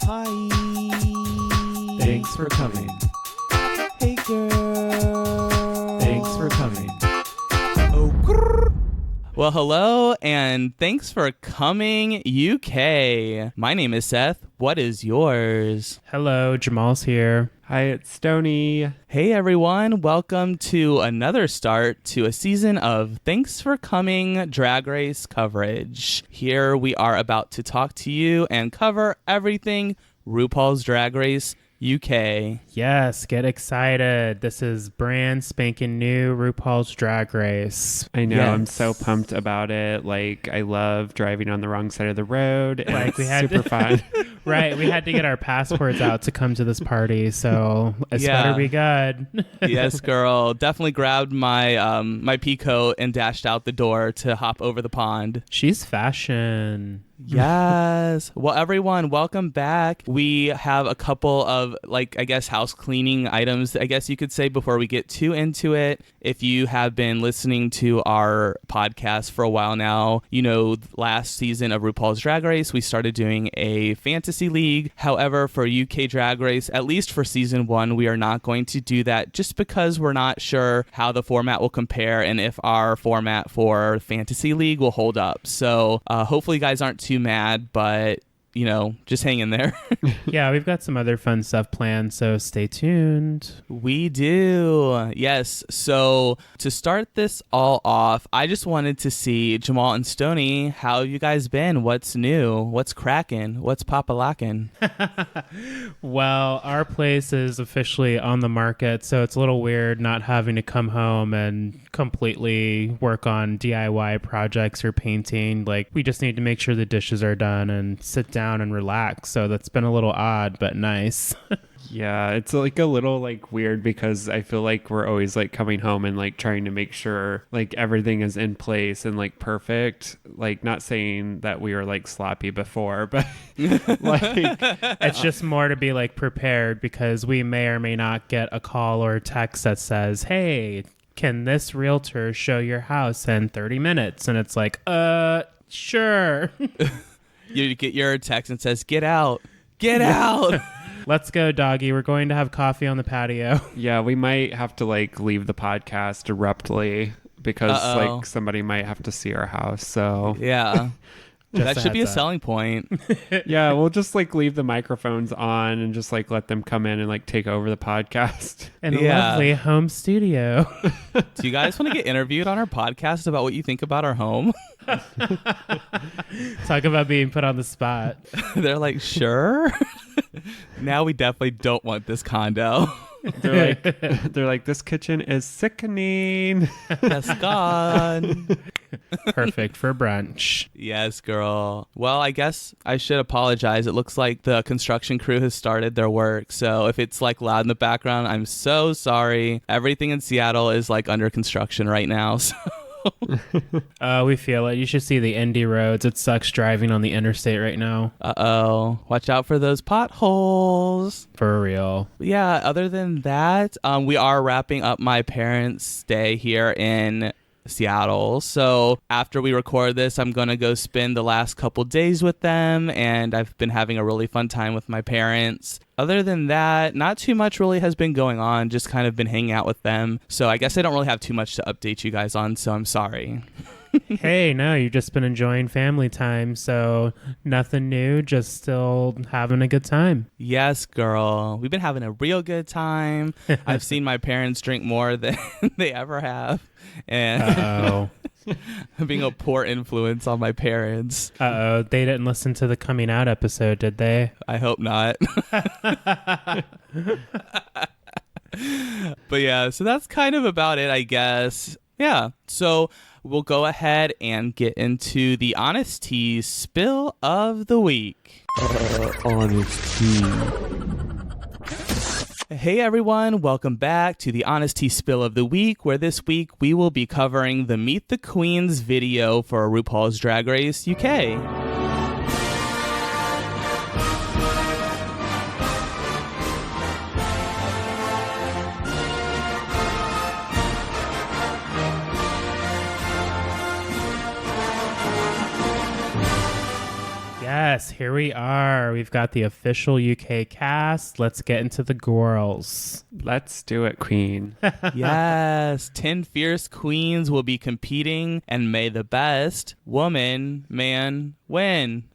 Hi. Thanks for coming. Hey, girl. Thanks for coming. Oh, grrr. Well, hello, and thanks for coming, UK. My name is Seth. What is yours? Hello, Jamal's here. Hi, it's Stoney. Hey, everyone. Welcome to another start to a season of Thanks for Coming Drag Race coverage. Here we are about to talk to you and cover everything RuPaul's Drag Race UK. Yes, get excited. This is brand spanking new RuPaul's Drag Race. I know, Yes. I'm so pumped about it. Like, I love driving on the wrong side of the road. And Like, it's we had super fun. Right, we had to get our passports out to come to this party, so it's Yeah. better be good. Yes, girl. Definitely grabbed my my pea coat and dashed out the door to hop over the pond. She's fashion. Yes. Well, everyone, welcome back. We have a couple of, I guess, house cleaning items, I guess you could say, before we get too into it. If you have been listening to our podcast for a while now, you know, last season of RuPaul's Drag Race, we started doing a fantasy league. However, for UK Drag Race, at least for season 1, we are not going to do that just because we're not sure how the format will compare and if our format for fantasy league will hold up. So hopefully you guys aren't too mad, but you know, just hang in there. Yeah, we've got some other fun stuff planned, so stay tuned. We do. Yes. So to start this all off, I just wanted to see Jamal and Stoney, how have you guys been? What's new? What's cracking? What's pop-a-locking? Well, our place is officially on the market, so it's a little weird not having to come home and completely work on DIY projects or painting. Like, we just need to make sure the dishes are done and sit down and relax. So that's been a little odd, but nice. Yeah, it's like a little like weird because I feel like we're always like coming home and like trying to make sure like everything is in place and like perfect. Like, not saying that we were like sloppy before, but like It's just more to be like prepared because we may or may not get a call or a text that says, hey, can this realtor show your house in 30 minutes? And it's like, sure. You get your text and says, get out. Get out. Let's go, doggy. We're going to have coffee on the patio. yeah, we might have to like leave the podcast abruptly because like somebody might have to see our house. So Yeah. That should be a heads up. selling point. yeah, we'll just like leave the microphones on and just like let them come in and like take over the podcast. In a Yeah. lovely home studio. Do you guys want to get interviewed on our podcast about what you think about our home? Talk about being put on the spot. They're like, sure. Now we definitely don't want this condo. They're like, this kitchen is sickening. That's gone. Perfect for brunch. Yes, girl. Well, I guess I should apologize. It looks like the construction crew has started their work. So if it's like loud in the background, I'm so sorry. Everything in Seattle is like under construction right now. So. We feel it. You should see the Indy roads. It sucks driving on the interstate right now. Uh-oh. Watch out for those potholes. For real. Yeah, other than that, we are wrapping up my parents' stay here in Seattle. So after we record this, I'm going to go spend the last couple days with them, and I've been having a really fun time with my parents. Other than that, not too much really has been going on, just kind of been hanging out with them. So I guess I don't really have too much to update you guys on, so I'm sorry. Hey, no, you've just been enjoying family time, so nothing new, just still having a good time. Yes, girl. We've been having a real good time. I've seen my parents drink more than they ever have. And Uh-oh. being a poor influence on my parents. Uh-oh, they didn't listen to the coming out episode, did they? I hope not. But yeah, so that's kind of about it, I guess. Yeah, so we'll go ahead and get into the Honesty Spill of the Week. Honesty. Hey everyone, welcome back to the Honesty Spill of the Week, where this week we will be covering the Meet the Queens video for RuPaul's Drag Race UK. Yes, Here we are. We've got the official UK cast. Let's get into the girls. Let's do it, Queen. Yes, 10 fierce queens will be competing, and may the best woman, man, win.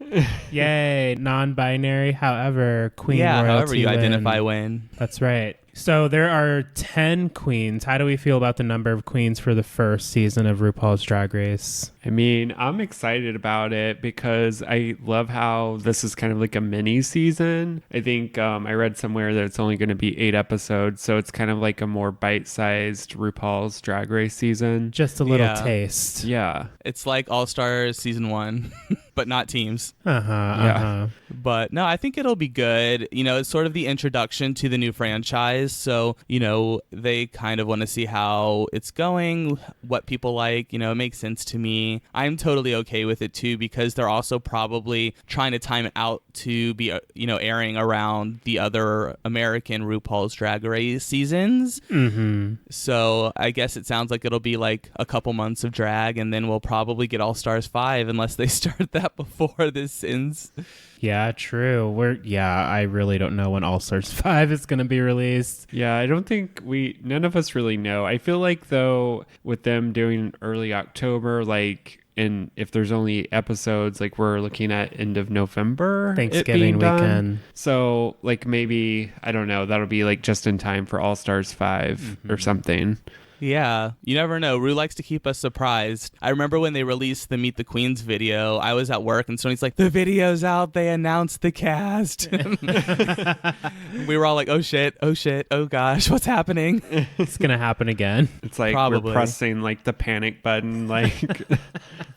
Yay. Non-binary, however, queen However royalty you win. identify win. That's right. So there are 10 queens. How do we feel about the number of queens for the first season of RuPaul's Drag Race? I mean, I'm excited about it because I love how this is kind of like a mini season. I think I read somewhere that it's only going to be 8 episodes, so it's kind of like a more bite-sized RuPaul's Drag Race season. Just a little taste. Yeah. It's like All Stars season 1, but not teams. Yeah. But no, I think it'll be good. You know, it's sort of the introduction to the new franchise. So, you know, they kind of want to see how it's going, what people like. You know, it makes sense to me. I'm totally okay with it too, because they're also probably trying to time it out to be, you know, airing around the other American RuPaul's Drag Race seasons. Mm-hmm. So I guess it sounds like it'll be like a couple months of drag, and then we'll probably get All Stars 5 unless they start that before this ends. Yeah, true. I really don't know when All Stars 5 is going to be released. Yeah, I don't think none of us really know. I feel like, though, with them doing early October, like, and if there's only episodes, like, we're looking at end of November, Thanksgiving weekend. So, like, maybe, I don't know, that'll be, like, just in time for All Stars 5 or something. Yeah, you never know. Rue likes to keep us surprised. I remember when they released the Meet the Queens video, I was at work and Sony's like, the video's out, they announced the cast. We were all like, oh shit, oh gosh, what's happening? It's going to happen again. It's like Probably. we're pressing like the panic button, like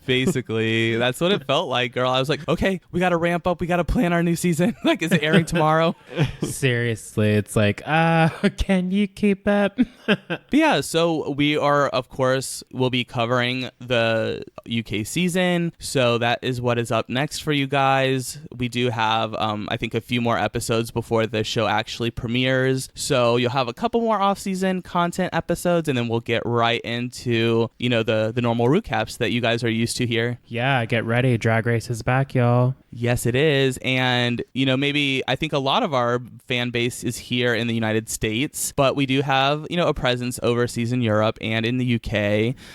Basically, that's what it felt like, girl. I was like, okay, we got to ramp up, we got to plan our new season. Like, is it airing tomorrow? Seriously, it's like, can you keep up? But yeah, so we are, of course, will be covering the UK season. So that is what is up next for you guys. We do have, I think, a few more episodes before the show actually premieres. So you'll have a couple more off-season content episodes, and then we'll get right into, you know, the normal recaps that you guys are used to here. Yeah, get ready. Drag Race is back, y'all. Yes, it is. And, you know, maybe I think a lot of our fan base is here in the United States, but we do have, you know, a presence overseas in Europe and in the UK.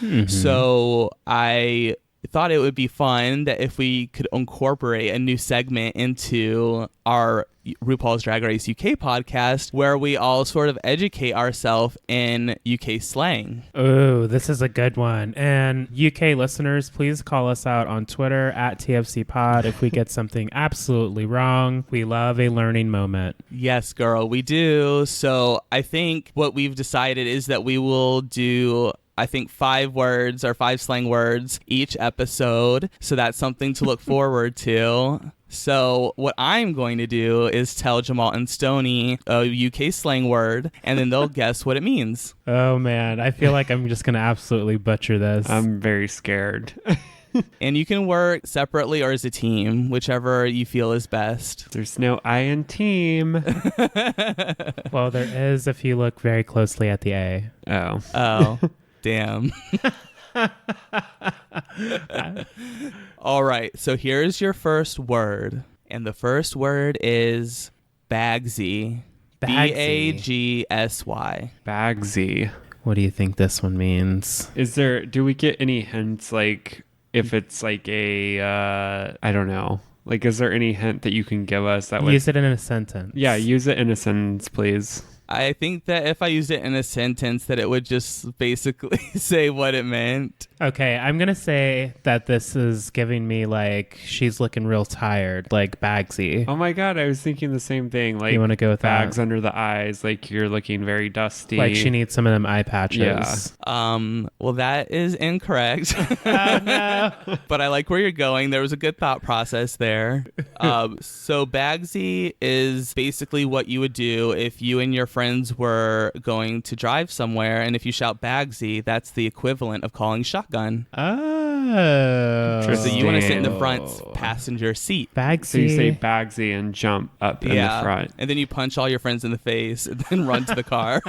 Mm-hmm. So I thought it would be fun that if we could incorporate a new segment into our RuPaul's Drag Race UK podcast where we all sort of educate ourselves in UK slang. Oh, this is a good one. And UK listeners, please call us out on Twitter at TFC Pod if we get something absolutely wrong. We love a learning moment. Yes, girl, we do. So I think what we've decided is that we will do, I think, 5 words or 5 slang words each episode. So that's something to look forward to. So what I'm going to do is tell Jamal and Stoney a UK slang word, and then they'll guess what it means. Oh, man. I feel like I'm just going to absolutely butcher this. I'm very scared. And you can work separately or as a team, whichever you feel is best. There's no I in team. Well, there is if you look very closely at the A. Oh. Oh, damn. All right, so here's your first word. And the first word is Bagsy. Bagsy. Bagsy. Bagsy. What do you think this one means? Do we get any hints, like, if it's like a, I don't know. Like, is there any hint that you can give us that would... Use it in a sentence. Yeah, use it in a sentence, please. I think that if I used it in a sentence, that it would just basically say what it meant. Okay, I'm going to say that this is giving me, like, she's looking real tired, like Bagsy. Oh my God, I was thinking the same thing. Like, You wanna go with bags that? under the eyes, like you're looking very dusty. Like she needs some of them eye patches. Yeah. Well, that is incorrect. Oh, no. But I like where you're going. There was a good thought process there. So Bagsy is basically what you would do if you and your friends were going to drive somewhere, and if you shout Bagsy, that's the equivalent of calling shotgun. Oh. So you want to sit in the front passenger seat. Bagsy. So you say Bagsy and jump up in the front. And then you punch all your friends in the face and then run to the car.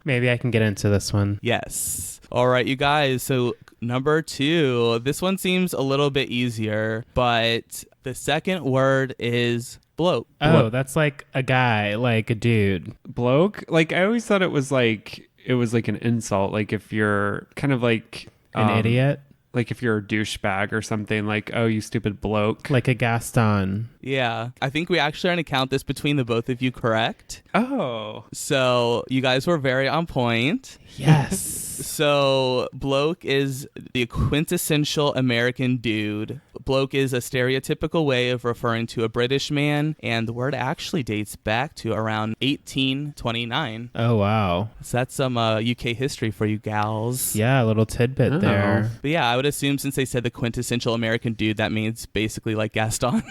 Maybe I can get into this one. Yes. All right, you guys. So number 2, this one seems a little bit easier, but The second word is bloke. Oh, that's like a guy, like a dude. Bloke? Like, I always thought it was like an insult. Like, if you're kind of like An idiot. like if you're a douchebag or something, like, oh, you stupid bloke. Like a Gaston. Yeah. I think we actually are going to count this between the both of you correct. Oh. So you guys were very on point. Yes. So bloke is the quintessential American dude. Bloke is a stereotypical way of referring to a British man, and the word actually dates back to around 1829. Oh, wow. So that's some UK history for you gals. Yeah, a little tidbit there. But yeah, I would assume since they said the quintessential American dude, that means basically like Gaston.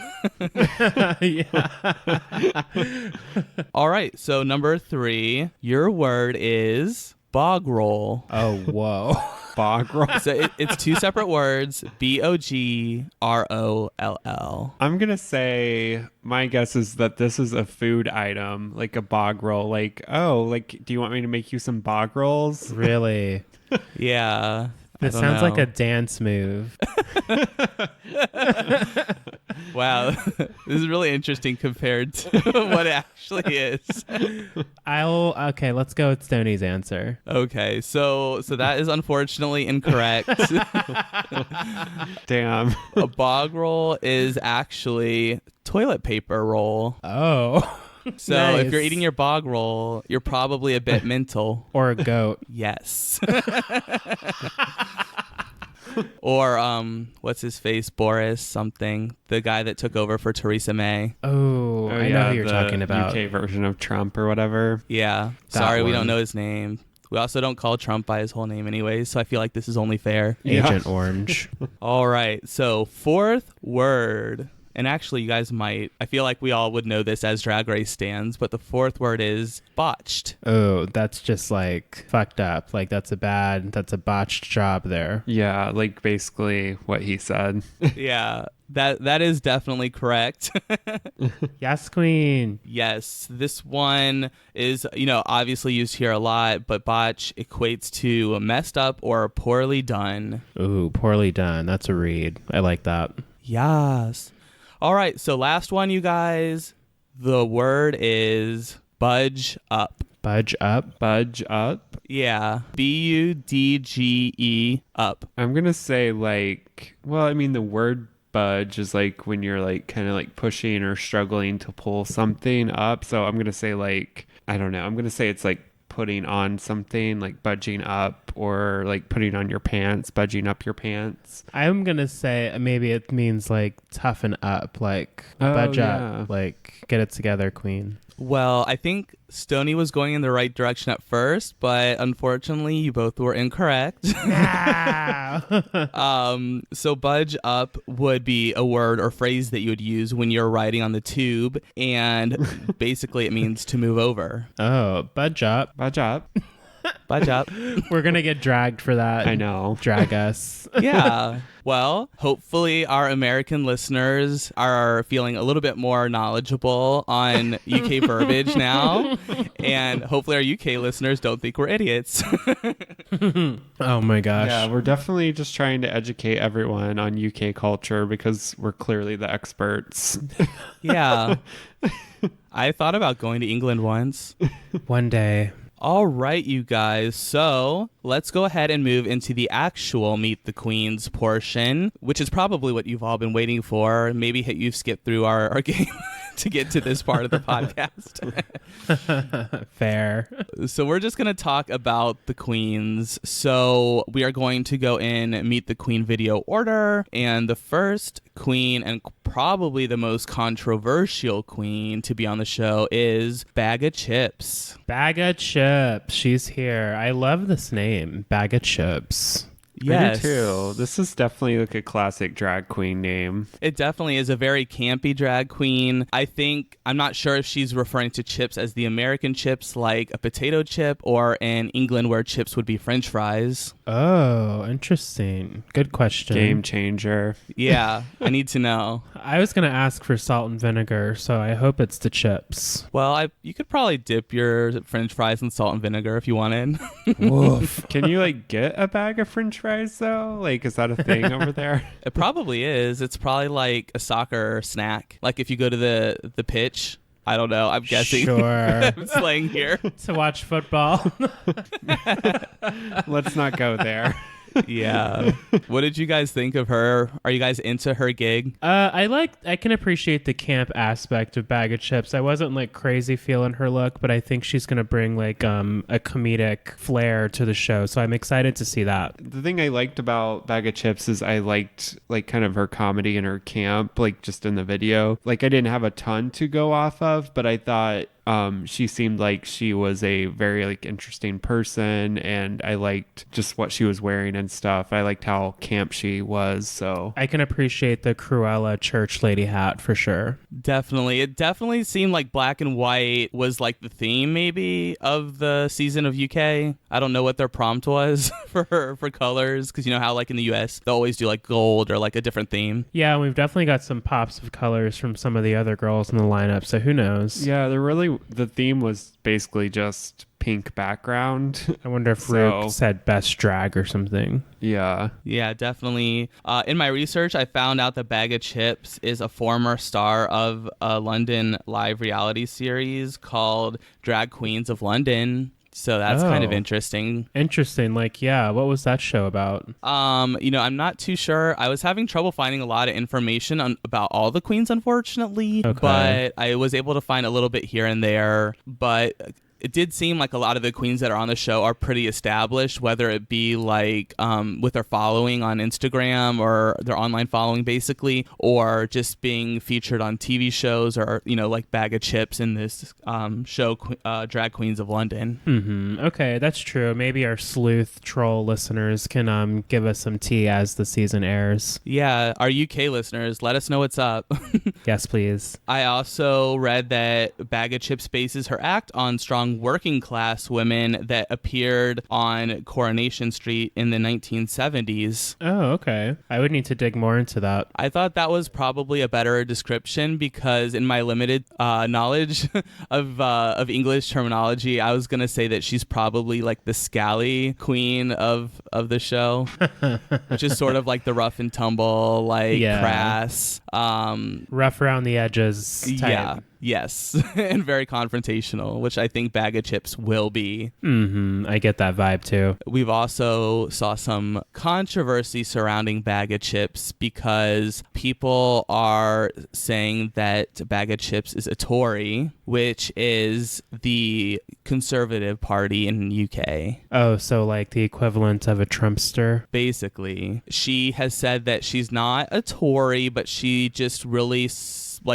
Yeah. All right, so number 3, your word is bog roll. Oh, whoa. Bog roll. So it's 2 separate words, BOGROLL. I'm going to say my guess is that this is a food item, like a bog roll. Like, oh, like, do you want me to make you some bog rolls? Really? Yeah. This sounds like a dance move. Wow. This is really interesting compared to what it actually is. Okay, let's go with Stoney's answer. Okay, so that is unfortunately incorrect. Damn. A bog roll is actually toilet paper roll. Oh. So Nice. if you're eating your bog roll, you're probably a bit mental. Or a goat. Yes. Or what's his face? Boris something. The guy that took over for Theresa May. Oh, I know who you're the talking about. UK version of Trump or whatever. Yeah. That Sorry, we one. don't know his name. We also don't call Trump by his whole name anyways, so I feel like this is only fair. Agent Orange. All right. So 4th word. And actually, you guys might, I feel like we all would know this as Drag Race stands, but the 4th word is botched. Oh, that's just like fucked up. Like that's a botched job there. Yeah, like basically what he said. Yeah, that is definitely correct. Yes, queen. Yes, this one is, obviously used here a lot, but botch equates to messed up or poorly done. Ooh, poorly done. That's a read. I like that. Yes. All right, so last one, you guys. The word is budge up. Budge up. Budge up. Yeah, BUDGE up. I'm going to say the word budge is like when you're like kind of like pushing or struggling to pull something up. So I'm going to say I don't know. I'm going to say it's like putting on something, like budging up, or like putting on your pants, budging up your pants. I'm going to say maybe it means like toughen up, like budge up, like get it together, queen. Well, I think Stoney was going in the right direction at first, but unfortunately, you both were incorrect. So budge up would be a word or phrase that you would use when you're riding on the tube, and basically it means to move over. Oh, budge up. Budge up. Budge up. We're going to get dragged for that. I know. Drag us. Yeah. Well, hopefully our American listeners are feeling a little bit more knowledgeable on UK verbiage now. And hopefully our UK listeners don't think we're idiots. Oh my gosh. Yeah, we're definitely just trying to educate everyone on UK culture because we're clearly the experts. Yeah. I thought about going to England once. One day. All right, you guys. So let's go ahead and move into the actual Meet the Queens portion, which is probably what you've all been waiting for. Maybe you've skipped through our game to get to this part of the podcast. Fair. So we're just going to talk about the queens. So we are going to go in Meet the Queen video order. And the first queen, and probably the most controversial queen to be on the show, is Bag of Chips. Bag of Chips. She's here. I love this name. Bag of Chips. Yes. I do too. This is definitely like a classic drag queen name. It definitely is a very campy drag queen. I'm not sure if she's referring to chips as the American chips, like a potato chip, or in England where chips would be French fries. Oh, interesting. Good question. Game changer. Yeah, I need to know. I was going to ask for salt and vinegar, so I hope it's the chips. Well, you could probably dip your French fries in salt and vinegar if you wanted. Woof. Can you like get a bag of French fries fries though? Like, is that a thing over there? It probably is. It's probably like a soccer snack. Like if you go to the pitch. I don't know. I'm guessing. Sure. I'm slaying here. To watch football. Let's not go there. Yeah. What did you guys think of her? Are you guys into her gig? I can appreciate the camp aspect of Bag of Chips. I wasn't like crazy feeling her look, but I think she's gonna bring like a comedic flair to the show. So I'm excited to see that. The thing I liked about Bag of Chips is I liked like kind of her comedy and her camp, like just in the video. Like I didn't have a ton to go off of, but I thought she seemed like she was a very like interesting person, and I liked just what she was wearing and stuff. I liked how camp she was. So I can appreciate the Cruella church lady hat for sure. Definitely. It definitely seemed like black and white was like the theme maybe of the season of UK. I don't know what their prompt was for colors, because you know how like in the US they'll always do like gold or like a different theme. Yeah, we've definitely got some pops of colors from some of the other girls in the lineup, so who knows? yeah, the theme was basically just pink background. I wonder if Rook said best drag or something. Yeah. Yeah, definitely. In my research, I found out that Bag of Chips is a former star of a London live reality series called Drag Queens of London. So that's kind of interesting. Interesting. Like, yeah, what was that show about? I'm not too sure. I was having trouble finding a lot of information about all the queens, unfortunately. Okay. But I was able to find a little bit here and there. But it did seem like a lot of the queens that are on the show are pretty established, whether it be like with their following on Instagram or their online following basically, or just being featured on TV shows or, like Bag of Chips in this show, Drag Queens of London. Mm-hmm. Okay, that's true. Maybe our sleuth troll listeners can give us some tea as the season airs. Yeah, our UK listeners, let us know what's up. Yes, please. I also read that Bag of Chips bases her act on strong working class women that appeared on Coronation Street in the 1970s. Oh, okay. I would need to dig more into that. I thought that was probably a better description because in my limited knowledge of English terminology, I was going to say that she's probably like the scally queen of the show, which is sort of like the rough and tumble, like crass. Rough around the edges type. Yeah. Yes, and very confrontational, which I think Bag of Chips will be. Mm-hmm. I get that vibe too. We've also saw some controversy surrounding Bag of Chips because people are saying that Bag of Chips is a Tory, which is the Conservative Party in UK. Oh, so like the equivalent of a Trumpster? Basically. She has said that she's not a Tory, but she just really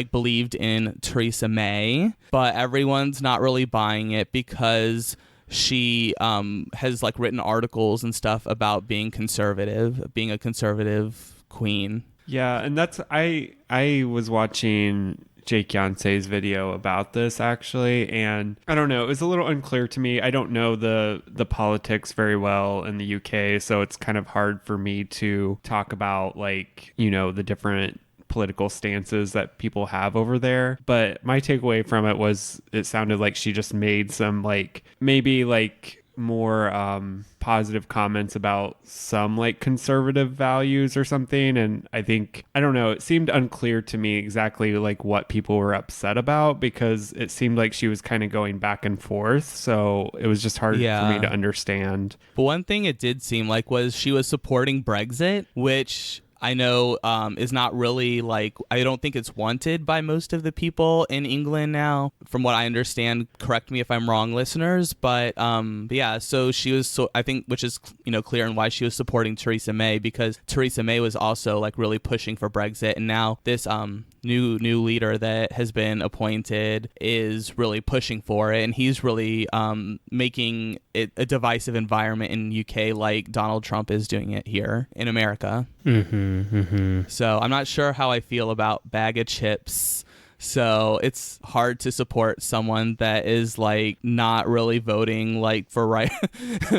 believed in Theresa May, but everyone's not really buying it because she has written articles and stuff about being a conservative queen. Yeah, and that's I was watching Jake Yancey's video about this actually, and I don't know, it was a little unclear to me. I don't know the politics very well in the UK, so it's kind of hard for me to talk about the different political stances that people have over there. But my takeaway from it was it sounded like she just made some maybe more positive comments about some conservative values or something. And I don't know, it seemed unclear to me exactly what people were upset about, because it seemed like she was kind of going back and forth, so it was just hard for me to understand. But one thing it did seem like was she was supporting Brexit, which I know is not really I don't think it's wanted by most of the people in England now, from what I understand. Correct me if I'm wrong, listeners. But yeah, so she was, I think, which is clear in why she was supporting Theresa May, because Theresa May was also really pushing for Brexit, and now this new leader that has been appointed is really pushing for it, and he's really making it a divisive environment in UK like Donald Trump is doing it here in America. Mm-hmm, mm-hmm. So I'm not sure how I feel about Bag of Chips So it's hard to support someone that is like not really voting like for right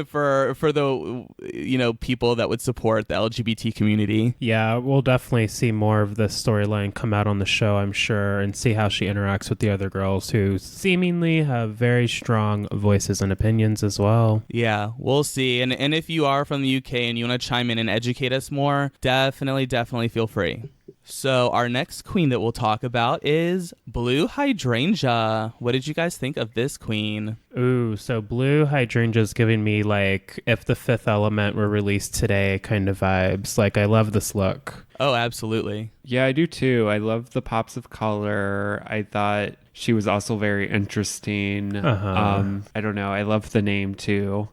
for the people that would support the LGBT community. Yeah, we'll definitely see more of this storyline come out on the show, I'm sure, and see how she interacts with the other girls who seemingly have very strong voices and opinions as well. Yeah, we'll see. And if you are from the UK and you want to chime in and educate us more, definitely feel free. So our next queen that we'll talk about is Blue Hydrangea. What did you guys think of this queen? Ooh, so Blue Hydrangea's giving me like if the Fifth Element were released today kind of vibes. Like, I love this look. Oh, absolutely. Yeah, I do too. I love the pops of color. I thought she was also very interesting. I don't know. I love the name too.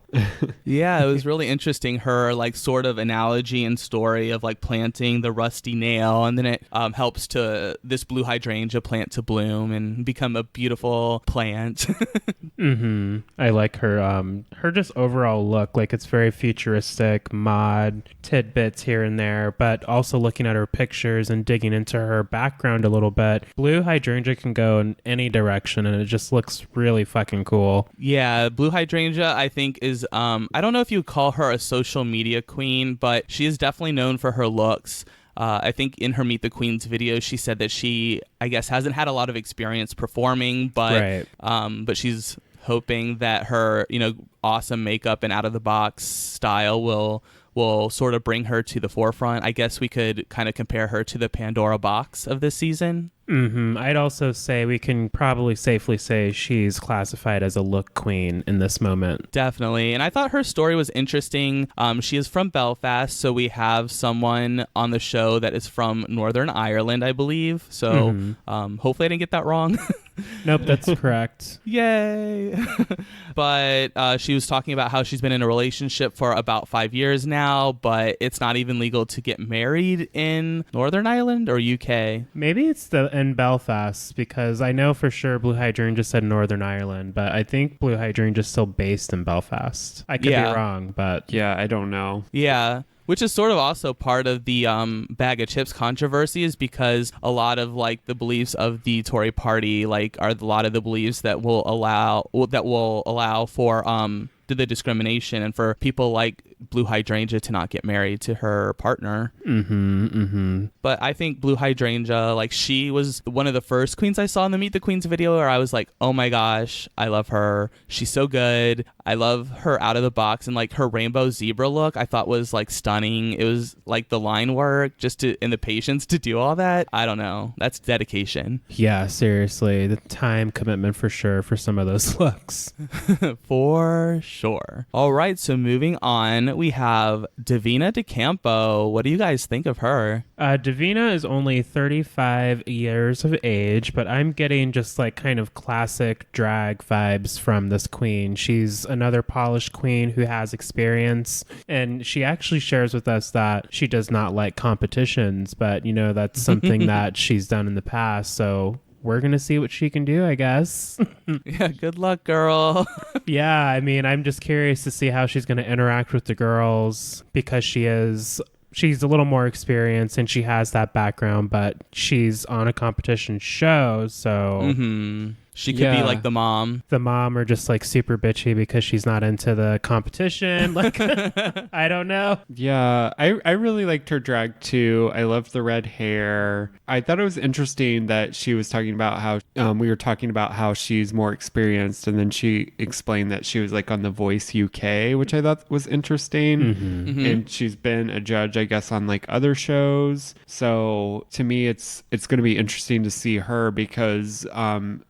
Yeah, it was really interesting. Her like sort of analogy and story of like planting the rusty nail, and then it helps to this blue hydrangea plant to bloom and become a beautiful plant. I like her just overall look. Like, it's very futuristic, mod tidbits here and there, but also looking at her pictures and digging into her background a little bit, Blue Hydrangea can go in any direction, and it just looks really fucking cool. Yeah, Blue Hydrangea, I think, is I don't know if you would call her a social media queen, but she is definitely known for her looks. I think in her Meet the Queens video, she said that she, I guess, hasn't had a lot of experience performing, but but she's hoping that her, awesome makeup and out of the box style will sort of bring her to the forefront. I guess we could kind of compare her to the Pandora box of this season. I'd also say we can probably safely say she's classified as a look queen in this moment. Definitely. And I thought her story was interesting. She is from Belfast, so we have someone on the show that is from Northern Ireland, I believe. So hopefully I didn't get that wrong. Nope, that's correct. Yay. But she was talking about how she's been in a relationship for about 5 years now, but it's not even legal to get married in Northern Ireland or UK. Maybe it's in Belfast, because I know for sure Blue Hydrangea said Northern Ireland, but I think Blue Hydrangea is still based in Belfast. I could be wrong, but yeah, I don't know. Yeah. Which is sort of also part of the bag of chips controversy, is because a lot of like the beliefs of the Tory party like are a lot of the beliefs that will allow for the discrimination and for people like Blue Hydrangea to not get married to her partner. But I think Blue Hydrangea, like, she was one of the first queens I saw in the Meet the Queens video where I was like, oh my gosh, I love her. She's so good. I love her out of the box, and like her rainbow zebra look I thought was like stunning. It was like the line work and the patience to do all that. I don't know. That's dedication. Yeah, seriously. The time commitment for sure for some of those looks. For sure. All right, so moving on, we have Davina DeCampo. What do you guys think of her? Davina is only 35 years of age, but I'm getting just like kind of classic drag vibes from this queen. She's another polished queen who has experience, and she actually shares with us that she does not like competitions, but that's something that she's done in the past, so we're going to see what she can do, I guess. Yeah, good luck, girl. Yeah, I mean, I'm just curious to see how she's going to interact with the girls, because she's a little more experienced and she has that background, but she's on a competition show, so she could be like the mom. The mom, or just like super bitchy because she's not into the competition. Like, I don't know. Yeah, I really liked her drag too. I loved the red hair. I thought it was interesting that she was talking about how we were talking about how she's more experienced, and then she explained that she was like on The Voice UK, which I thought was interesting. And she's been a judge, I guess, on like other shows. So to me, it's going to be interesting to see her, because on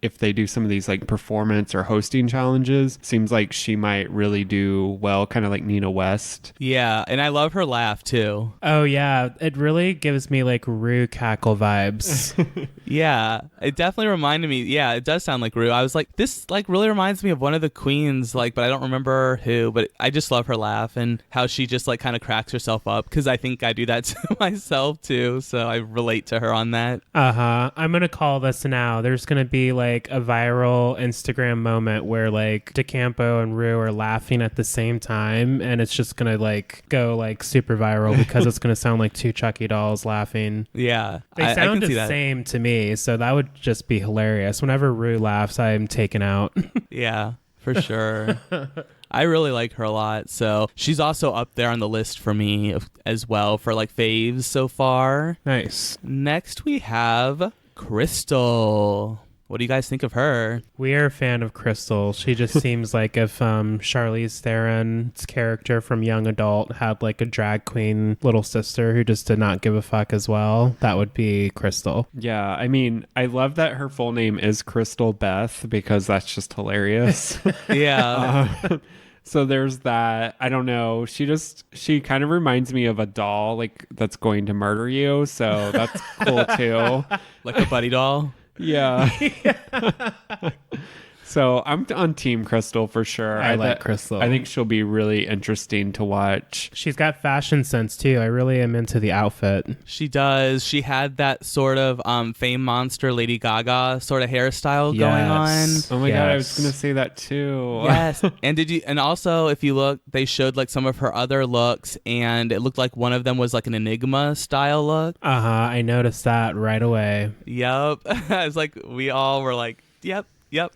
if they do some of these like performance or hosting challenges, seems like she might really do well, kind of like Nina West. Yeah, and I love her laugh too. Oh yeah, it really gives me like Rue cackle vibes. Yeah, it definitely reminded me. Yeah, it does sound like Rue. I was like, this like really reminds me of one of the queens, like, but I don't remember who. But I just love her laugh and how she just like kind of cracks herself up, because I think I do that to myself too. So I relate to her on that. I'm gonna call this now. There's there's going to be like a viral Instagram moment where like DeCampo and Rue are laughing at the same time, and it's just going to like go like super viral because it's going to sound like two Chucky dolls laughing. Yeah. They I sound can see the that. same to me, so that would just be hilarious. Whenever Rue laughs, I'm taken out. Yeah, for sure. I really like her a lot. So she's also up there on the list for me as well for like faves so far. Nice. Next we have Crystal. What do you guys think of her? We are a fan of Crystal. She just seems like if Charlize Theron's character from Young Adult had like a drag queen little sister who just did not give a fuck as well, that would be Crystal. Yeah, I mean, I love that her full name is Crystal Beth because that's just hilarious. Yeah. So there's that. I don't know. She kind of reminds me of a doll like that's going to murder you. So that's cool too. Like a buddy doll. Yeah. So I'm on Team Crystal for sure. I like Crystal. I think she'll be really interesting to watch. She's got fashion sense too. I really am into the outfit. She does. She had that sort of Fame Monster Lady Gaga sort of hairstyle going on. Oh my God, I was Yes. going to say that too. Yes. And also if you look, they showed like some of her other looks, and it looked like one of them was like an Enigma style look. Uh-huh. I noticed that right away. Yep. It's like we all were like, yep,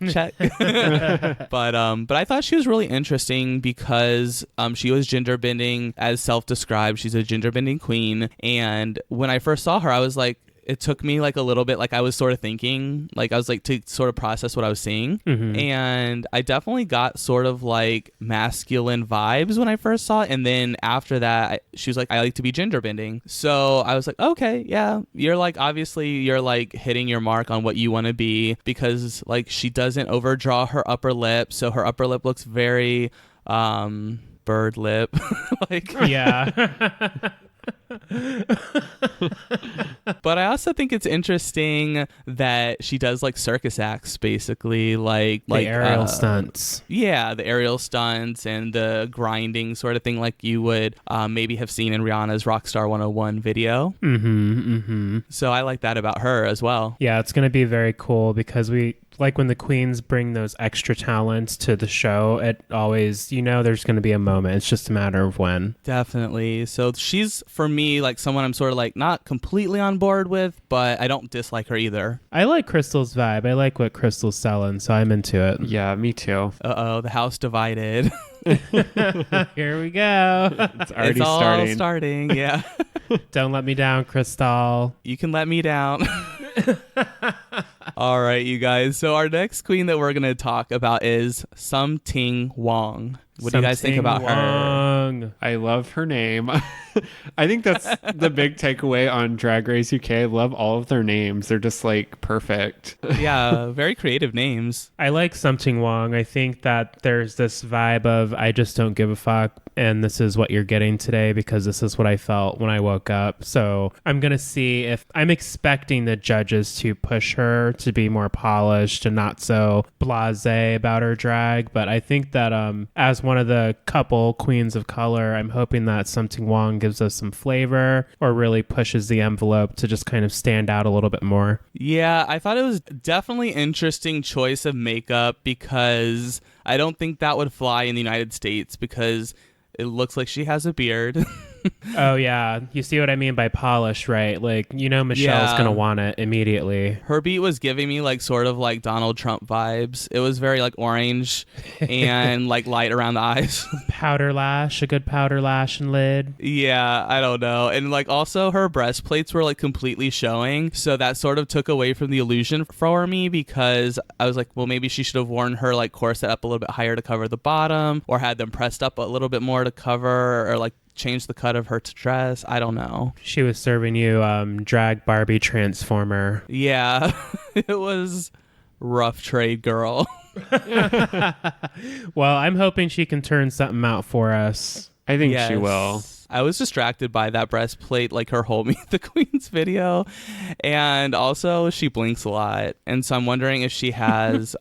check. But I thought she was really interesting because she was gender bending as self-described. She's a gender bending queen. And when I first saw her, I was like, it took me like a little bit, like I was sort of thinking, like I was like to sort of process what I was seeing. Mm-hmm. And I definitely got sort of like masculine vibes when I first saw it. And then after that, she was like, I like to be gender bending. So I was like, okay, yeah, you're like, obviously you're like hitting your mark on what you want to be, because like she doesn't overdraw her upper lip. So her upper lip looks very bird lip. Like, Yeah. but I also think it's interesting that she does like circus acts, basically, like The aerial stunts. Yeah, the aerial stunts and the grinding sort of thing, like you would maybe have seen in Rihanna's Rockstar 101 video. So I like that about her as well. Yeah, it's going to be very cool because we like when the queens bring those extra talents to the show, it always, there's going to be a moment. It's just a matter of when. Definitely. So she's, for me, like someone I'm sort of like not completely on board with, but I don't dislike her either. I like Crystal's vibe. I like what Crystal's selling, so I'm into it. Yeah, me too. Uh-oh, the house divided. Here we go. It's already It's all starting. starting, yeah. Don't let me down, Crystal. You can let me down. All right, you guys. So our next queen that we're going to talk about is Something Wong. What do you guys think about her? her? I love her name. I think that's the big takeaway on Drag Race UK. I love all of their names. They're just like perfect. Yeah, very creative names. I like Something Wong. I think that there's this vibe of I just don't give a fuck, and this is what you're getting today because this is what I felt when I woke up. So I'm going to see if I'm expecting the judges to push her to be more polished and not so blasé about her drag. But I think that as one of the couple queens of color, I'm hoping that Something Wong gives us some flavor or really pushes the envelope to just kind of stand out a little bit more. Yeah, I thought it was definitely interesting choice of makeup because I don't think that would fly in the United States because it looks like she has a beard. Oh, yeah. You see what I mean by polish, right? Like, Michelle's Yeah. going to want it immediately. Her beat was giving me like sort of like Donald Trump vibes. It was very like orange and like light around the eyes. Powder lash, a good powder lash and lid. Yeah, I don't know. And like also her breastplates were like completely showing. So that sort of took away from the illusion for me because I was like, well, maybe she should have worn her like corset up a little bit higher to cover the bottom or had them pressed up a little bit more to cover or like change the cut of her dress. I don't know. She was serving you drag Barbie Transformer. Yeah, it was rough trade, girl. Well, I'm hoping she can turn something out for us. I think Yes. she will. I was distracted by that breastplate, like her Hold Me the Queen's video. And also she blinks a lot. And so I'm wondering if she has,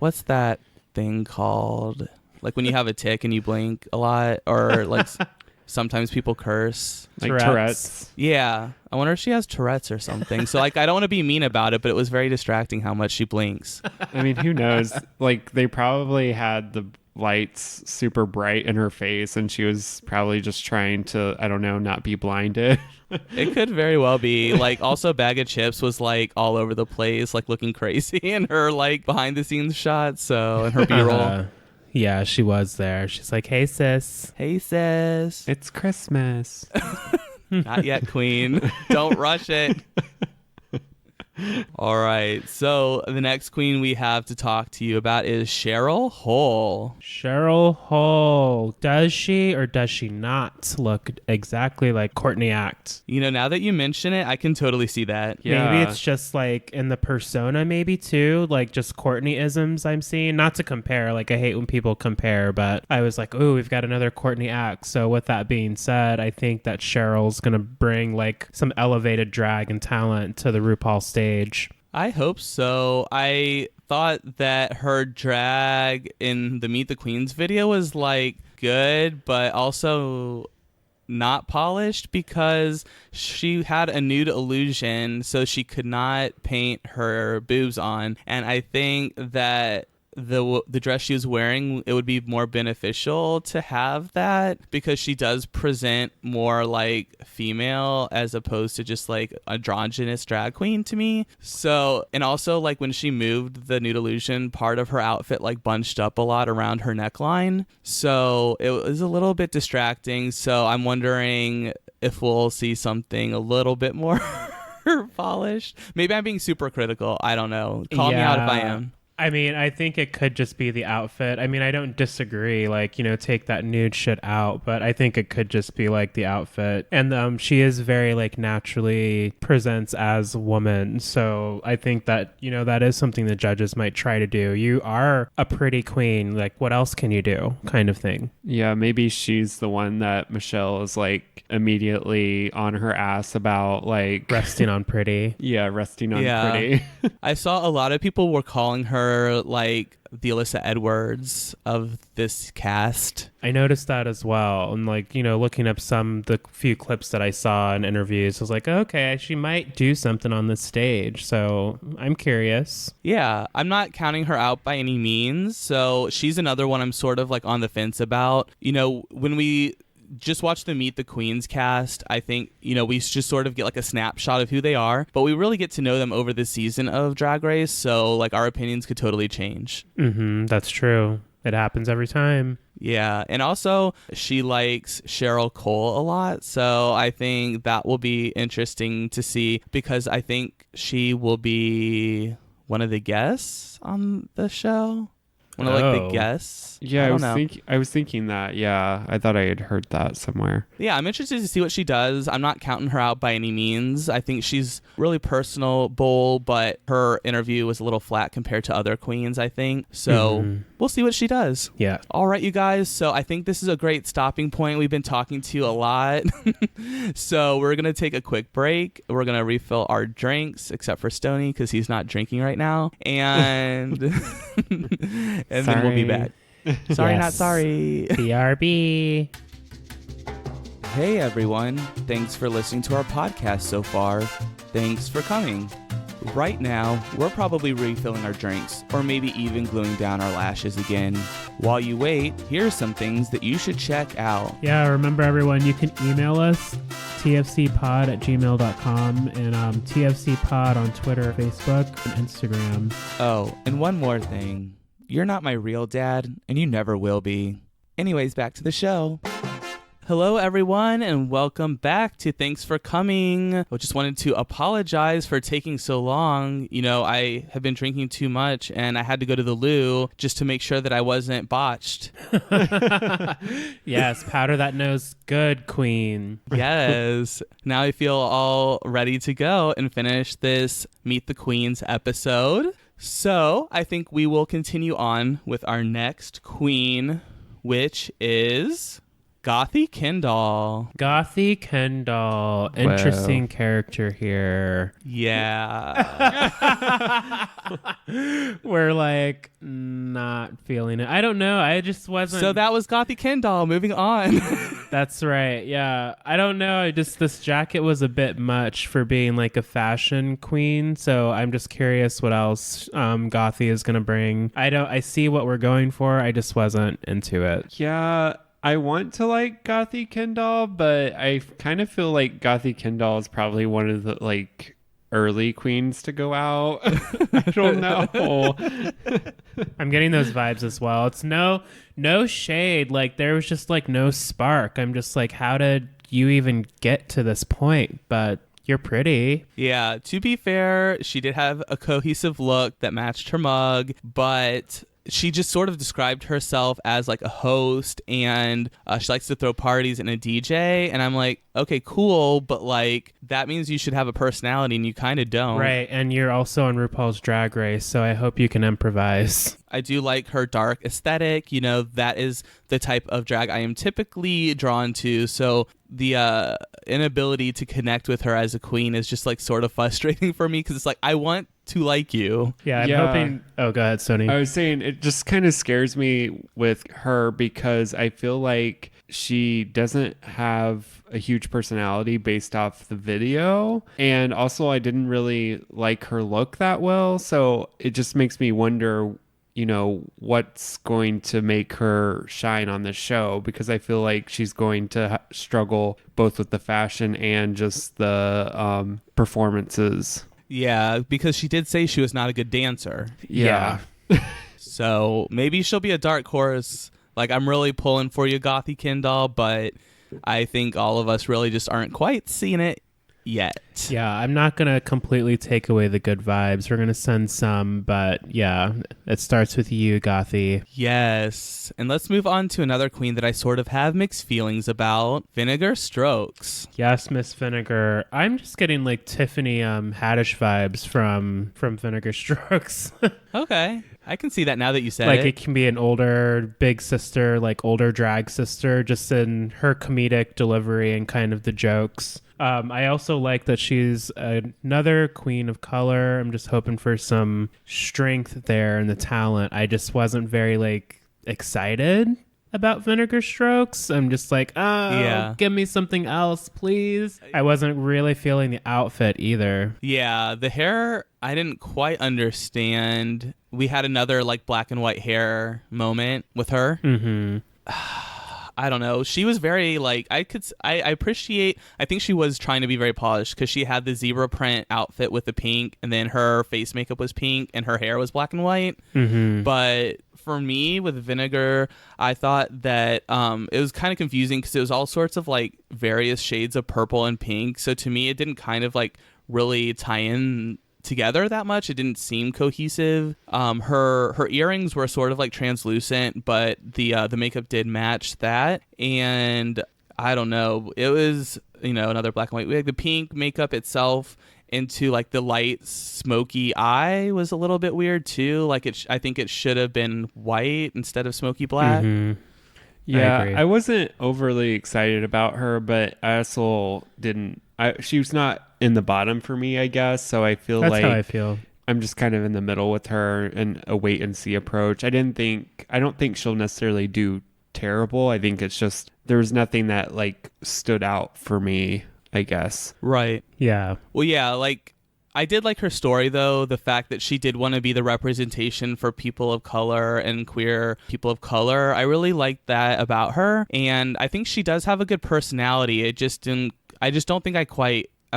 what's that thing called? Like when you have a tick and you blink a lot or like sometimes people curse. Like Tourette's. Yeah. I wonder if she has Tourette's or something. So, like, I don't want to be mean about it, but it was very distracting how much she blinks. I mean, who knows? Like, they probably had the lights super bright in her face, and she was probably just trying to, I don't know, not be blinded. It could very well be. Like, also Bag of Chips was like all over the place, like looking crazy in her like behind the scenes shots. So in her B-roll. Yeah, she was there. She's like, hey, sis. Hey, sis. It's Christmas. Not yet, queen. Don't rush it. All right. So the next queen we have to talk to you about is Cheryl Hole. Cheryl Hole. Does she or does she not look exactly like Courtney Act? You know, now that you mention it, I can totally see that. Yeah. Maybe it's just like in the persona, maybe too, like just Courtney-isms I'm seeing. Not to compare, like I hate when people compare, but I was like, oh, we've got another Courtney Act. So with that being said, I think that Cheryl's going to bring like some elevated drag and talent to the RuPaul stage. I hope so. I thought that her drag in the Meet the Queens video was like good, but also not polished because she had a nude illusion, so she could not paint her boobs on. And I think that the dress she was wearing, it would be more beneficial to have that because she does present more like female as opposed to just like androgynous drag queen to me. So, and also like when she moved the nude illusion, part of her outfit like bunched up a lot around her neckline. So it was a little bit distracting. So I'm wondering if we'll see something a little bit more polished. Maybe I'm being super critical. I don't know. Call me out if I am. I mean, I think it could just be the outfit. I mean, I don't disagree, like, you know, take that nude shit out, but I think it could just be like the outfit. And she is very like naturally presents as a woman. So I think that, you know, that is something the judges might try to do. You are a pretty queen. Like, what else can you do? Kind of thing. Yeah, maybe she's the one that Michelle is like immediately on her ass about, like resting on pretty. Yeah, resting on pretty. I saw a lot of people were calling her like the Alyssa Edwards of this cast. I noticed that as well. And like, you know, looking up the few clips that I saw in interviews, I was like, okay, she might do something on this stage. So I'm curious. Yeah, I'm not counting her out by any means. So she's another one I'm sort of like on the fence about. You know, when we just watch the Meet the Queens cast, I think, you know, we just sort of get like a snapshot of who they are, but we really get to know them over the season of Drag Race. So like our opinions could totally change. That's true. It happens every time. Yeah. And also she likes Cheryl Cole a lot. So I think that will be interesting to see because I think she will be one of the guests on the show. One of like the guests. Yeah, I was thinking that. Yeah, I thought I had heard that somewhere. Yeah, I'm interested to see what she does. I'm not counting her out by any means. I think she's really personable, but her interview was a little flat compared to other queens, I think. So we'll see what she does. Yeah. All right, you guys. So I think this is a great stopping point. We've been talking to you a lot. So we're going to take a quick break. We're going to refill our drinks, except for Stoney, because he's not drinking right now. And and then we'll be back. Sorry, not sorry. BRB. Hey, everyone. Thanks for listening to our podcast so far. Thanks for coming. Right now, we're probably refilling our drinks or maybe even gluing down our lashes again. While you wait, here are some things that you should check out. Yeah, remember everyone, you can email us, tfcpod@gmail.com and tfcpod on Twitter, Facebook, and Instagram. Oh, and one more thing. You're not my real dad, and you never will be. Anyways, back to the show. Hello, everyone, and welcome back to Thanks for Coming. I just wanted to apologize for taking so long. You know, I have been drinking too much, and I had to go to the loo just to make sure that I wasn't botched. Yes, powder that nose good, queen. Yes. Now I feel all ready to go and finish this Meet the Queens episode. So I think we will continue on with our next queen, which is Gothy Kendall. Gothy Kendall. Interesting character here. Yeah. We're like not feeling it. I don't know. I just wasn't. So that was Gothy Kendall. Moving on. That's right. Yeah. I don't know. This jacket was a bit much for being like a fashion queen. So I'm just curious what else Gothy is going to bring. I see what we're going for. I just wasn't into it. Yeah, I want to like Gothy Kendall, but I kind of feel like Gothy Kendall is probably one of the like early queens to go out. I don't know. I'm getting those vibes as well. It's no shade. Like there was just like no spark. I'm just like, how did you even get to this point? But you're pretty. Yeah, to be fair, she did have a cohesive look that matched her mug, but she just sort of described herself as like a host, and she likes to throw parties and a DJ. And I'm like, okay, cool, but like that means you should have a personality, and you kind of don't. Right, and you're also on RuPaul's Drag Race, so I hope you can improvise. I do like her dark aesthetic. You know, that is the type of drag I am typically drawn to. So the inability to connect with her as a queen is just like sort of frustrating for me, because it's like, I want to like you. Yeah, I'm hoping. Oh, go ahead, Sony. I was saying it just kind of scares me with her because I feel like she doesn't have a huge personality based off the video. And also I didn't really like her look that well. So it just makes me wonder, you know, what's going to make her shine on the show, because I feel like she's going to struggle both with the fashion and just the performances. Yeah, because she did say she was not a good dancer. Yeah. So maybe she'll be a dark horse. Like, I'm really pulling for you, Gothy Kendall, but I think all of us really just aren't quite seeing it yet. Yeah, I'm not going to completely take away the good vibes. We're going to send some, but yeah, it starts with you, Gothy. Yes. And let's move on to another queen that I sort of have mixed feelings about, Vinegar Strokes. Yes, Miss Vinegar. I'm just getting like Tiffany Haddish vibes from Vinegar Strokes. Okay. I can see that now that you said like it. It can be an older big sister, like older drag sister, just in her comedic delivery and kind of the jokes. I also like that she's another queen of color. I'm just hoping for some strength there in the talent. I just wasn't very like excited about Vinegar Strokes. I'm just like, give me something else, please. I wasn't really feeling the outfit either. Yeah, the hair, I didn't quite understand. We had another like black and white hair moment with her. Mm-hmm. I don't know. She was very like, I appreciate, I think she was trying to be very polished because she had the zebra print outfit with the pink, and then her face makeup was pink and her hair was black and white. Mm-hmm. But for me with Vinegar, I thought that it was kind of confusing because it was all sorts of like various shades of purple and pink. So to me, it didn't kind of like really tie in together that much. It didn't seem cohesive. Her earrings were sort of like translucent, but the makeup did match that. And I don't know, it was, you know, another black and white wig. The pink makeup itself into like the light smoky eye was a little bit weird too. Like I think it should have been white instead of smoky black. Mm-hmm. Yeah, I wasn't overly excited about her, but I also didn't. She was not in the bottom for me, I guess. So I feel That's like how I feel. I'm just kind of in the middle with her and a wait and see approach. I don't think she'll necessarily do terrible. I think it's just there was nothing that like stood out for me, I guess. Right. Yeah. Well, yeah, like I did like her story, though, the fact that she did want to be the representation for people of color and queer people of color. I really liked that about her. And I think she does have a good personality. I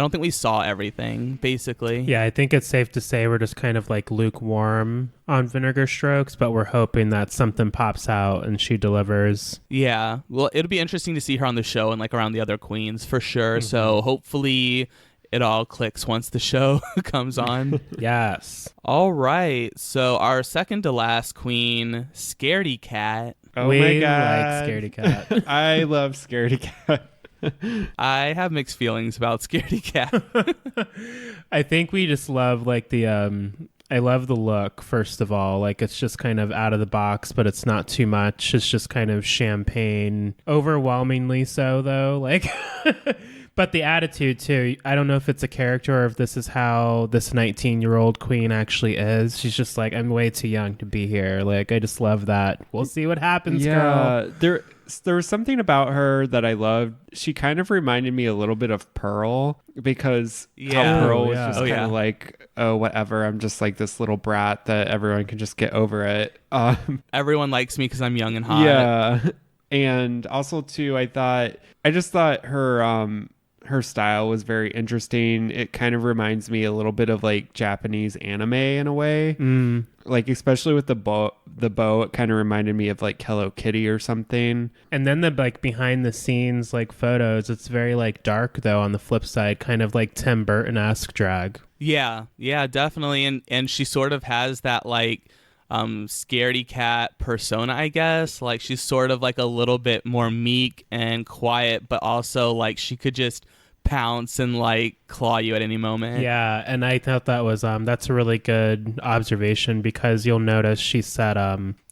don't think we saw everything, basically. Yeah, I think it's safe to say we're just kind of like lukewarm on Vinegar Strokes, but we're hoping that something pops out and she delivers. Yeah. Well, it'll be interesting to see her on the show and like around the other queens for sure. Mm-hmm. So hopefully it all clicks once the show comes on. Yes. All right. So our second to last queen, Scaredy Cat. Oh we my God. like Scaredy Cat. I love Scaredy Cat. I have mixed feelings about Scaredy Cat. I think we just love like the I love the look, first of all. Like, it's just kind of out of the box, but it's not too much. It's just kind of champagne. Overwhelmingly so, though. Like, but the attitude, too. I don't know if it's a character or if this is how this 19-year-old queen actually is. She's just like, I'm way too young to be here. Like, I just love that. We'll see what happens, girl. There was something about her that I loved. She kind of reminded me a little bit of Pearl because how Pearl was just kind of like, oh, whatever. I'm just like this little brat that everyone can just get over it. Everyone likes me because I'm young and hot. Yeah. And also, too, I just thought her style was very interesting. It kind of reminds me a little bit of like Japanese anime in a way. Like, especially with the bow, it kind of reminded me of like Hello Kitty or something. And then the like behind the scenes like photos, it's very like dark though on the flip side, kind of like Tim Burton-esque drag. Yeah, definitely. And she sort of has that like scaredy cat persona, I guess. Like, she's sort of like a little bit more meek and quiet, but also like she could just pounce and like claw you at any moment. Yeah, and I thought that was that's a really good observation, because you'll notice she said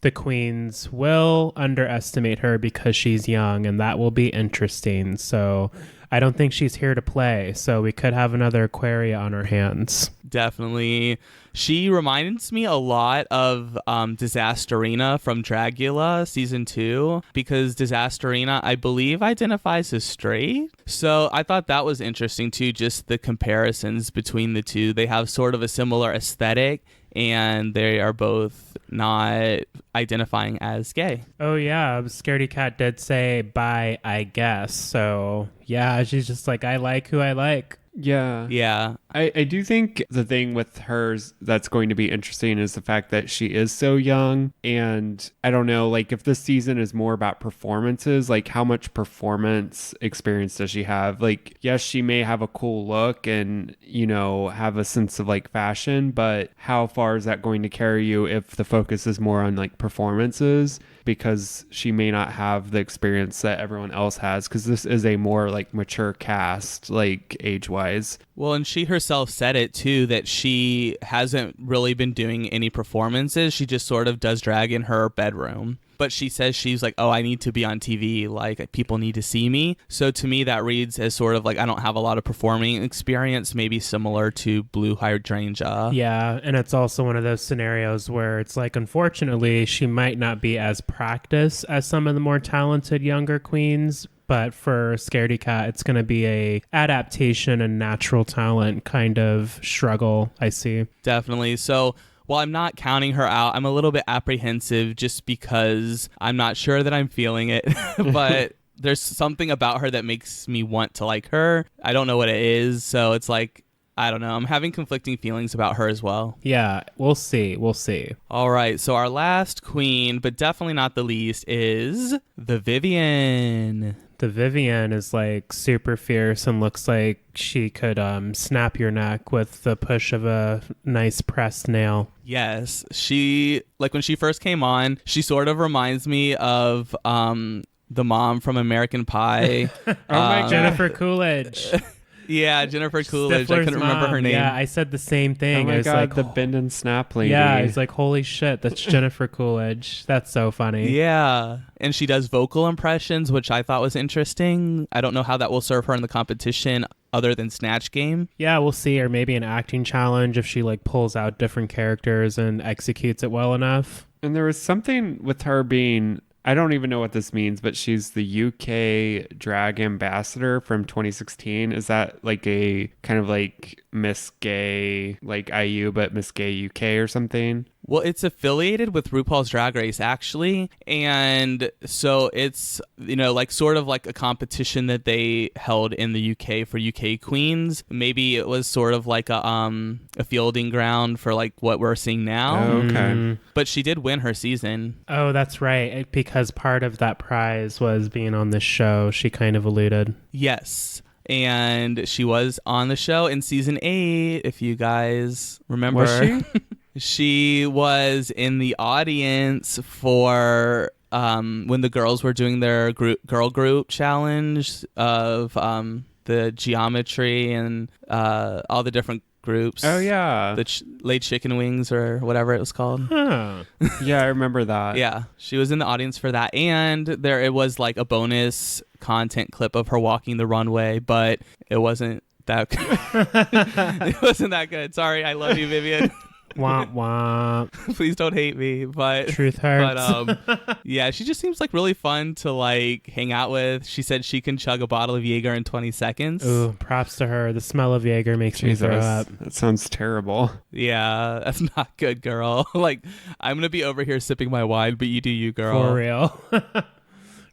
the queens will underestimate her because she's young, and that will be interesting. So I don't think she's here to play, so we could have another Aquaria on our hands. Definitely. She reminds me a lot of Disasterina from Dragula season 2, because Disasterina, I believe, identifies as straight. So I thought that was interesting too, just the comparisons between the two. They have sort of a similar aesthetic, and they are both not identifying as gay. Oh yeah, Scaredy Cat did say bye, I guess. So yeah, she's just like, I like who I like. Yeah. I do think the thing with hers that's going to be interesting is the fact that she is so young. And I don't know, like, if this season is more about performances, like how much performance experience does she have? Like, yes, she may have a cool look and, you know, have a sense of like fashion, but how far is that going to carry you if the focus is more on like performances? Because she may not have the experience that everyone else has, because this is a more like mature cast, like age-wise. Well, and she herself said it too, that she hasn't really been doing any performances. She just sort of does drag in her bedroom. But she says she's like, oh, I need to be on TV. Like, people need to see me. So to me, that reads as sort of like, I don't have a lot of performing experience, maybe similar to Blue Hydrangea. Yeah, and it's also one of those scenarios where it's like, unfortunately, she might not be as practiced as some of the more talented younger queens. But for Scaredy Cat, it's going to be a adaptation and natural talent kind of struggle, I see. Definitely. So while I'm not counting her out, I'm a little bit apprehensive just because I'm not sure that I'm feeling it. But there's something about her that makes me want to like her. I don't know what it is. So it's like, I don't know. I'm having conflicting feelings about her as well. Yeah, we'll see. We'll see. All right. So our last queen, but definitely not the least, is the Vivienne. The Vivienne is like super fierce and looks like she could snap your neck with the push of a nice pressed nail. Yes. She, like, when she first came on, she sort of reminds me of the mom from American Pie. Oh my God. Jennifer Coolidge. Yeah, Jennifer Coolidge. Stifler's I couldn't remember her mom. name. Yeah, I said the same thing. Oh my I was God, like, the bend and snap lady. yeah, I was like, holy shit, that's Jennifer Coolidge. That's so funny. Yeah, and she does vocal impressions, which I thought was interesting. I don't know how that will serve her in the competition other than Snatch Game. Yeah, we'll see. Or maybe an acting challenge if she like pulls out different characters and executes it well enough. And there was something with her being, I don't even know what this means, but she's the UK drag ambassador from 2016. Is that like a kind of like Miss Gay, like IU, but Miss Gay UK or something? Well, it's affiliated with RuPaul's Drag Race, actually. And so it's, you know, like sort of like a competition that they held in the UK for UK queens. Maybe it was sort of like a fielding ground for like what we're seeing now. Oh, okay. But she did win her season. Oh, that's right. Because part of that prize was being on this show. She kind of alluded. Yes. And she was on the show in season 8, if you guys remember. Was she? She was in the audience for when the girls were doing their girl group challenge of the geometry and all the different groups. Oh yeah. The Late Chicken Wings or whatever it was called. Huh. Yeah, I remember that. Yeah, she was in the audience for that, and it was like a bonus content clip of her walking the runway, but it wasn't that it wasn't that good. Sorry, I love you, Vivian. Womp womp. Please don't hate me, but Truth hurts. But yeah, she just seems like really fun to like hang out with. She said she can chug a bottle of Jaeger in 20 seconds. Ooh, props to her. The smell of Jaeger makes me throw up. That sounds terrible. Yeah, that's not good, girl. Like, I'm gonna be over here sipping my wine, but you do you, girl. For real.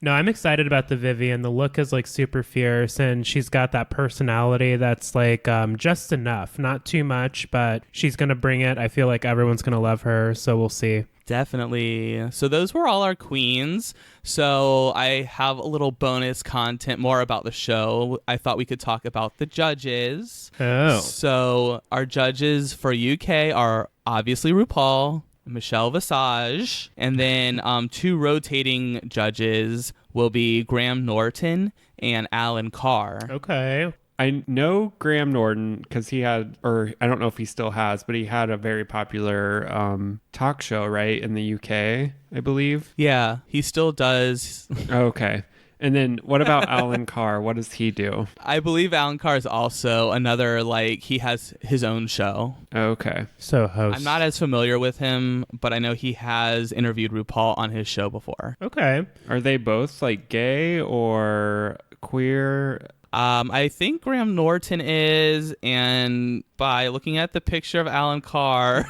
No, I'm excited about the Vivian. The look is like super fierce, and she's got that personality that's like just enough, not too much, but she's gonna bring it. I feel like everyone's gonna love her, so we'll see. Definitely. So those were all our queens. So I have a little bonus content more about the show. I thought we could talk about the judges. Oh. So our judges for UK are obviously Rupaul, Michelle Visage, and then 2 rotating judges will be Graham Norton and Alan Carr. Okay. I know Graham Norton because he had, or I don't know if he still has, but he had a very popular talk show, right, in the UK, I believe. Yeah, he still does. Okay. And then what about Alan Carr? What does he do? I believe Alan Carr is also another, like, he has his own show. Okay. So host. I'm not as familiar with him, but I know he has interviewed RuPaul on his show before. Okay. Are they both like gay or queer? I think Graham Norton is, and by looking at the picture of Alan Carr,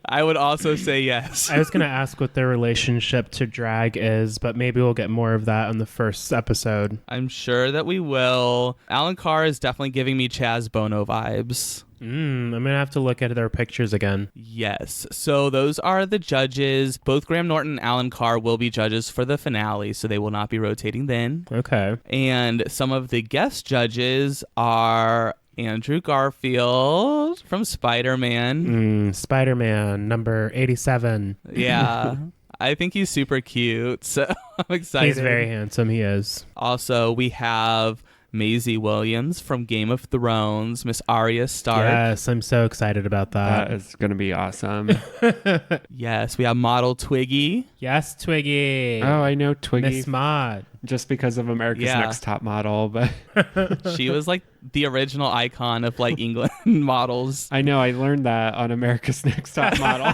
I would also say yes. I was going to ask what their relationship to drag is, but maybe we'll get more of that on the first episode. I'm sure that we will. Alan Carr is definitely giving me Chaz Bono vibes. I'm going to have to look at their pictures again. Yes. So those are the judges. Both Graham Norton and Alan Carr will be judges for the finale, so they will not be rotating then. Okay. And some of the guest judges are Andrew Garfield from Spider-Man. Spider-Man, number 87. Yeah. I think he's super cute, so I'm excited. He's very handsome, he is. Also, we have Maisie Williams from Game of Thrones, Miss Arya Stark. Yes, I'm so excited about that. That is going to be awesome. Yes, we have model Twiggy. Yes, Twiggy. Oh, I know Twiggy Miss Maud. just because of America's Yeah. Next Top Model, but She was like the original icon of like England models. I know I learned that on America's Next Top Model.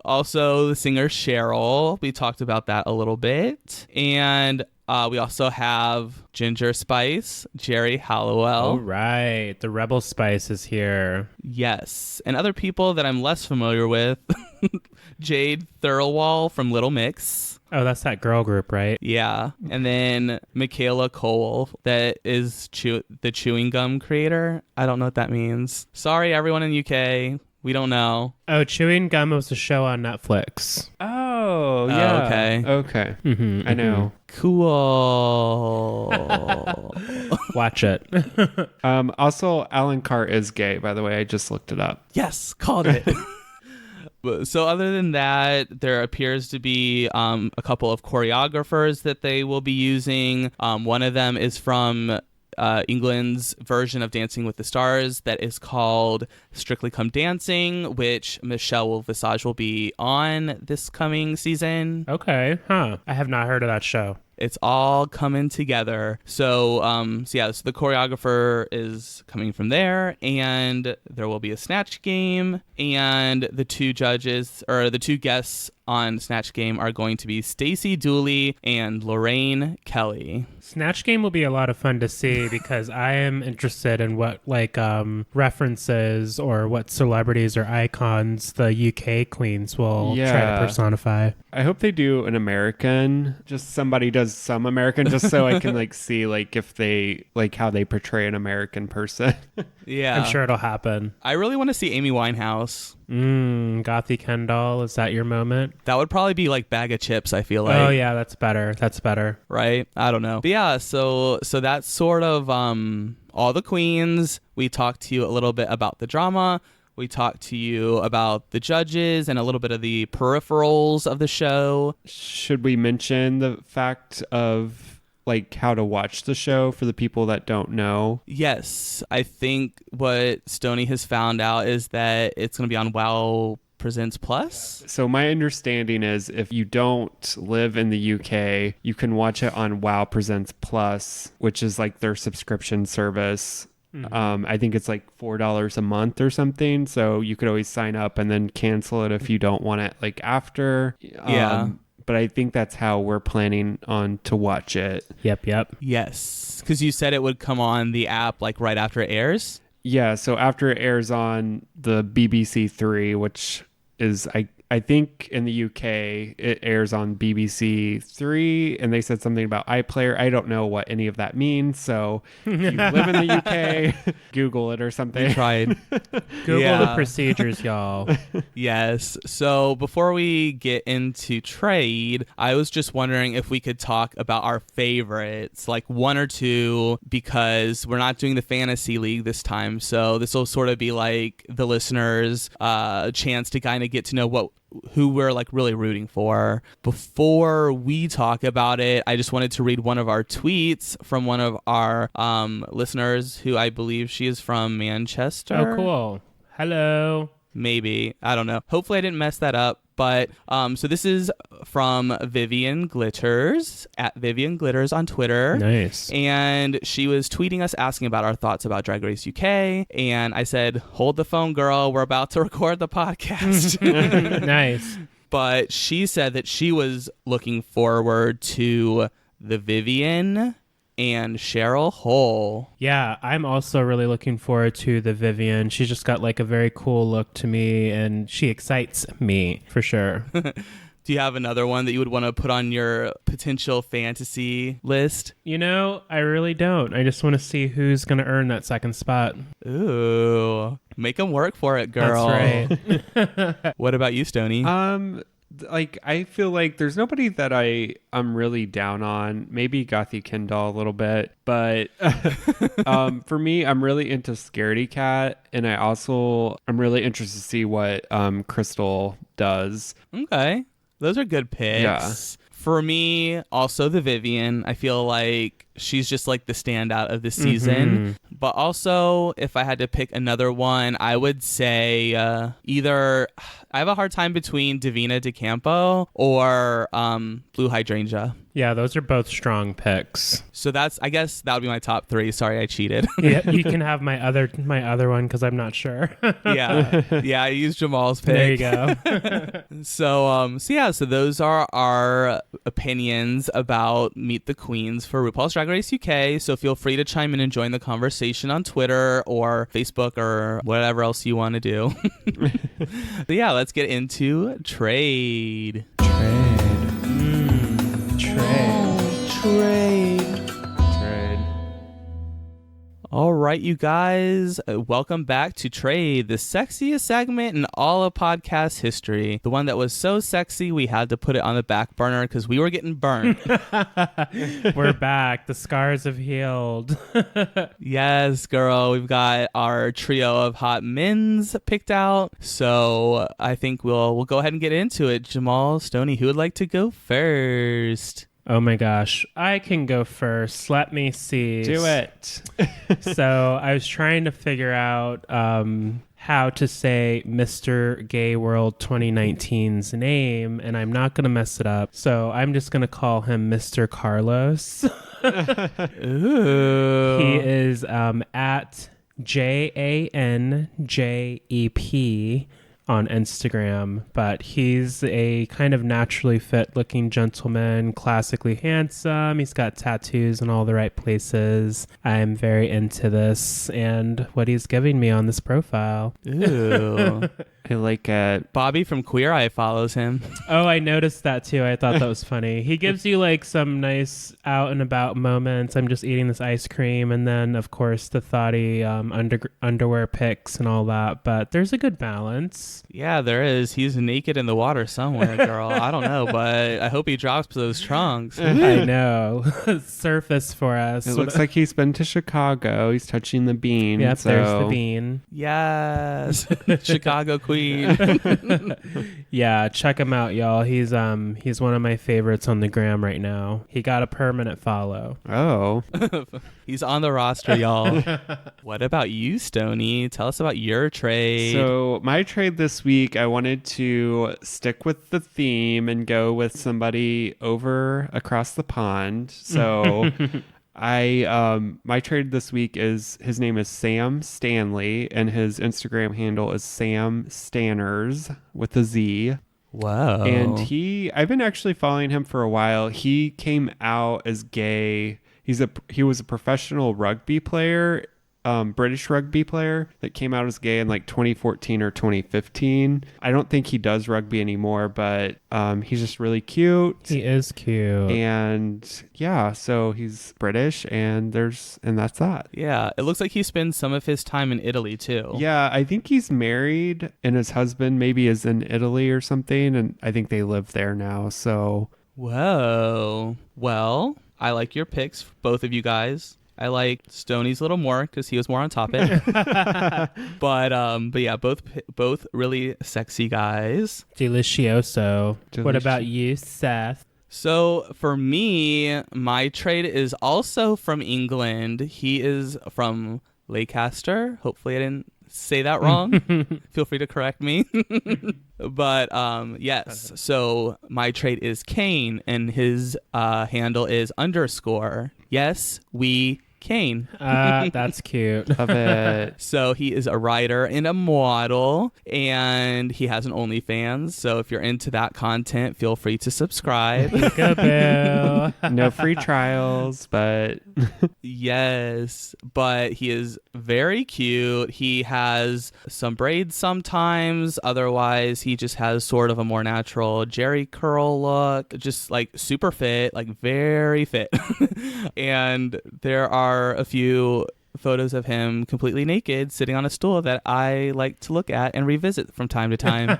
Also, the singer Cheryl. We talked about that a little bit. And we also have Ginger Spice, Jerry Halliwell. All right. The Rebel Spice is here. Yes. And other people that I'm less familiar with. Jade Thirlwall from Little Mix. Oh, that's that girl group, right? Yeah. And then Michaela Cole, that is the chewing gum creator. I don't know what that means. Sorry, everyone in UK. We don't know. Oh, Chewing Gum was a show on Netflix. Oh, yeah. okay. Okay. Mm-hmm, I know. Cool. Watch it. Also, Alan Carr is gay, by the way. I just looked it up. Yes, called it. So other than that, there appears to be a couple of choreographers that they will be using. One of them is from England's version of Dancing with the Stars that is called Strictly Come Dancing, which Michelle Visage will be on this coming season. Okay. Huh. I have not heard of that show. It's all coming together. So the choreographer is coming from there, and there will be a Snatch Game, and the two guests on Snatch Game are going to be Stacey Dooley and Lorraine Kelly. Snatch Game will be a lot of fun to see because I am interested in what references or what celebrities or icons the UK queens will try to personify. I hope they do an American, just somebody does some American, just so I can see if they how they portray an American person. Yeah. I'm sure it'll happen. I really want to see Amy Winehouse. Gothy Kendall, is that your moment? That would probably be like Bag of Chips, I feel like. Oh yeah, that's better. Right? I don't know. But yeah, so that's sort of all the queens. We talked to you a little bit about the drama. We talked to you about the judges and a little bit of the peripherals of the show. Should we mention the fact of like how to watch the show for the people that don't know? Yes, I think what Stoney has found out is that it's going to be on WoW Presents Plus. So my understanding is if you don't live in the UK, you can watch it on WoW Presents Plus, which is like their subscription service. I think it's like $4 a month or something. So you could always sign up and then cancel it if you don't want it like after. Yeah. But I think that's how we're planning on to watch it. Yep. Yes, because you said it would come on the app like right after it airs. Yeah. So after it airs on the BBC Three, which is I think in the UK it airs on BBC Three, and they said something about iPlayer. I don't know what any of that means. So if you live in the UK, Google it or something. We tried. Google the procedures, y'all. Yes. So before we get into trade, I was just wondering if we could talk about our favorites, like one or two, because we're not doing the fantasy league this time. So this will sort of be like the listeners' chance to kind of get to know who we're like really rooting for. Before we talk about it, I just wanted to read one of our tweets from one of our listeners who I believe she is from Manchester. Oh, cool. Hello. Maybe. I don't know. Hopefully I didn't mess that up. But so this is from Vivian Glitters, at Vivian Glitters on Twitter. Nice. And she was tweeting us asking about our thoughts about Drag Race UK. And I said, hold the phone, girl. We're about to record the podcast. Nice. But she said that she was looking forward to the Vivian and Cheryl Hole. Yeah, I'm also really looking forward to the Vivian. She's just got like a very cool look to me, and she excites me for sure. Do you have another one that you would want to put on your potential fantasy list? You know, I really don't. I just want to see who's going to earn that second spot. Ooh, make them work for it, girl. That's right. What about you, Stoney? Like I feel like there's nobody that I'm really down on. Maybe Gothy Kendall a little bit, but for me, I'm really into Scaredy Cat, and I'm really interested to see what Crystal does. Okay, those are good picks. Yeah. For me, also the Vivian. I feel like she's just like the standout of the season. But also, if I had to pick another one, I would say either I have a hard time between Davina DeCampo or Blue Hydrangea. Yeah, those are both strong picks. So I guess that would be my top three. Sorry, I cheated. Yeah, you can have my other one because I'm not sure. Yeah, I used Jamal's pick. There you go. So those are our opinions about Meet the Queens for RuPaul's Drag Race UK. So feel free to chime in and join the conversation on Twitter or Facebook or whatever else you want to do. But yeah, let's get into trade. Trade. All right, you guys, welcome back to Trade, the sexiest segment in all of podcast history. The one that was so sexy, we had to put it on the back burner because we were getting burned. We're back. The scars have healed. Yes, girl. We've got our trio of hot men's picked out. So I think we'll go ahead and get into it. Jamal, Stoney, who would like to go first? Oh my gosh, I can go first. Let me see. Do it. So I was trying to figure out how to say Mr. Gay World 2019's name, and I'm not going to mess it up. So I'm just going to call him Mr. Carlos. Ooh. He is at JANJEP on Instagram, but he's a kind of naturally fit looking gentleman, classically handsome. He's got tattoos in all the right places. I'm very into this and what he's giving me on this profile. Ooh. I like it. Bobby from Queer Eye follows him. Oh, I noticed that too. I thought that was funny. He gives you like some nice out and about moments. I'm just eating this ice cream, and then of course the thoughty underwear pics and all that. But there's a good balance. Yeah, there is. He's naked in the water somewhere, girl. I don't know, but I hope he drops those trunks. I know. Surface for us. It looks like he's been to Chicago. He's touching the bean. Yep, so. there's the bean. Yes. Chicago Queen. Yeah, check him out, y'all. He's one of my favorites on the gram right now. He got a permanent follow. Oh. He's on the roster, y'all. What about you, Stony? Tell us about your trade. So my trade this week, I wanted to stick with the theme and go with somebody over across the pond. So my trade this week is, his name is Sam Stanley, and his Instagram handle is Sam Stanners with a Z. Whoa. And I've been actually following him for a while. He came out as gay. He was a professional rugby player, British rugby player that came out as gay in like 2014 or 2015. I don't think he does rugby anymore, but he's just really cute. He is cute. And yeah, so he's British, and that's that. Yeah, it looks like he spends some of his time in Italy too. Yeah, I think he's married, and his husband maybe is in Italy or something, and I think they live there now. So Whoa. Well, I like your picks, both of you guys. I like Stoney's a little more because he was more on topic. but yeah, both really sexy guys. Delicioso. What about you, Seth? So for me, my trade is also from England. He is from Leicester. Hopefully I didn't say that wrong. Feel free to correct me. But yes, so my trade is Kane, and his handle is _ Yes, we Kane. That's cute. Love it. So he is a writer and a model, and he has an OnlyFans. So if you're into that content, feel free to subscribe. Peekaboo. No free trials, but Yes, but he is very cute. He has some braids sometimes. Otherwise, he just has sort of a more natural Jerry curl look, just like super fit, like very fit. And there are a few photos of him completely naked sitting on a stool that I like to look at and revisit from time to time.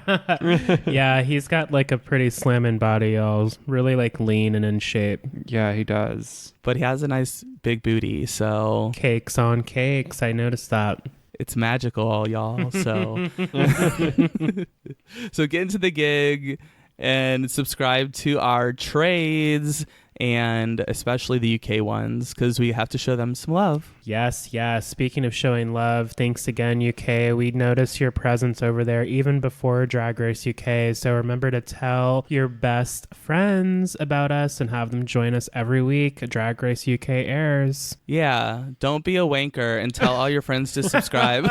Yeah, he's got like a pretty slamming body, y'all. Really like lean and in shape. yeah, he does. But he has a nice big booty, so Cakes on cakes. I noticed that. it's magical, y'all. So so get into the gig and subscribe to our trades, and especially the UK ones, because we have to show them some love. Yes. Speaking of showing love, thanks again, UK. We noticed your presence over there even before Drag Race UK. So remember to tell your best friends about us and have them join us every week. Drag Race UK airs. Yeah, don't be a wanker and tell all your friends to subscribe.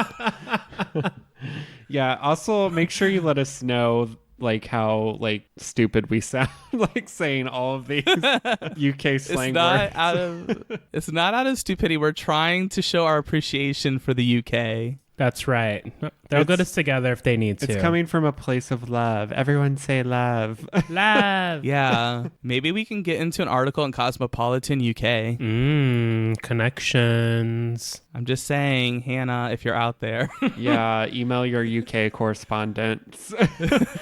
Yeah, also make sure you let us know like how like stupid we sound, like saying all of these UK slang words. It's not out of stupidity. We're trying to show our appreciation for the UK. That's right. They'll get us together if they need to. It's coming from a place of love. Everyone say love. Love. Yeah, maybe we can get into an article in Cosmopolitan UK. Connections. I'm just saying, Hannah, if you're out there, Yeah, email your UK correspondents.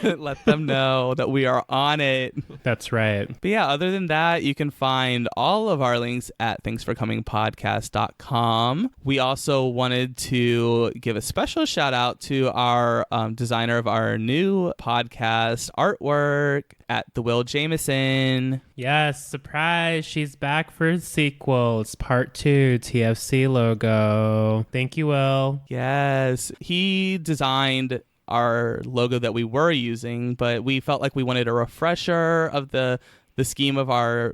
let them know that we are on it. That's right. But yeah, other than that, you can find all of our links at thanksforcomingpodcast.com. We also wanted to give a special shout out to our designer of our new podcast artwork at the Will Jameson. Yes, surprise. She's back for a sequel. It's part 2, TFC logo. Thank you, Will. Yes, he designed our logo that we were using, but we felt like we wanted a refresher of the scheme of our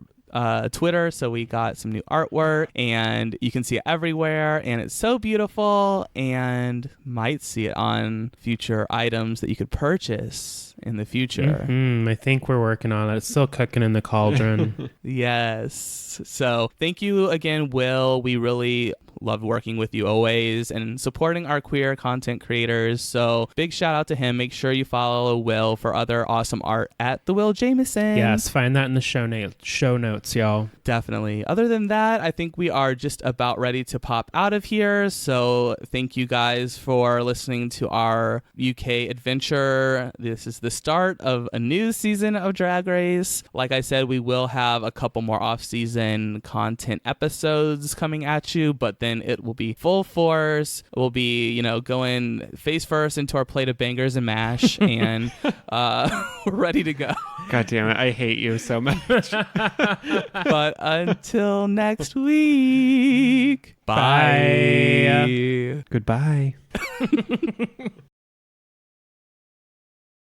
Twitter, so we got some new artwork, and you can see it everywhere, and it's so beautiful, and might see it on future items that you could purchase in the future. I think we're working on it. It's still cooking in the cauldron. Yes. So thank you again, Will. We really love working with you always and supporting our queer content creators. So big shout out to him. Make sure you follow Will for other awesome art at the Will Jameson. Yes, find that in the show notes notes, y'all. Definitely. Other than that, I think we are just about ready to pop out of here. So thank you guys for listening to our UK adventure. This is the start of a new season of Drag Race. Like I said, we will have a couple more off-season content episodes coming at you, but then it will be full force. We'll be, going face first into our plate of bangers and mash, and we're ready to go. God damn it. I hate you so much. But until next week, Bye. Goodbye.